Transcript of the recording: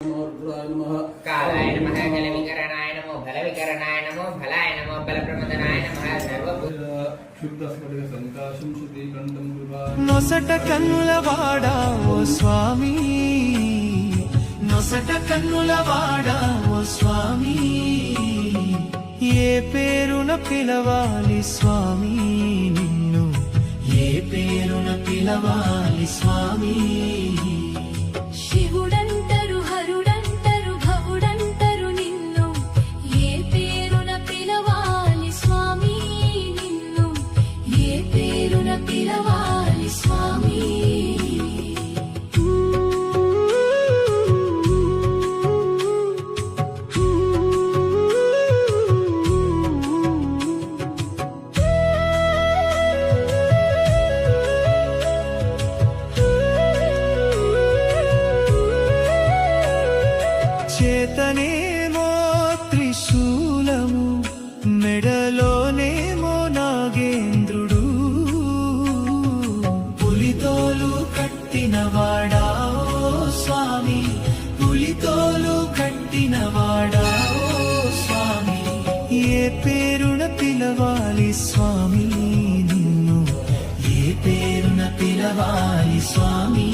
कालाय नमः कलविकरणाय नमो फलविकरणाय नमो फलाय नमो फलप्रमदनाय नमः सर्वभूत शुद्ध स्फटिक संकाशं शुद्धीकण्ठं कृपा నొసట కన్నుల వాడా ఓ స్వామి నొసట కన్నుల వాడా ఓ స్వామి ఏ పేరున పిలవాలి స్వామి నిన్ను ఏ పేరున పిలవాలి స్వామి శివుడంటరు హరుడంటరు భవుడంటరు నిన్ను ఏ పేరున పిలవాలి స్వామి నిన్ను ఏ పేరున పిలవాలి స్వామి చేతనేమో త్రిశూలము మెడలోనేమో నాగేంద్రుడు పులితోలు కట్టినవాడా ఓ స్వామి పులితోలు కట్టినవాడా ఓ స్వామి ఏ పేరున పిలవాలి స్వామి నిన్ను ఏ పేరున పిలవాలి స్వామి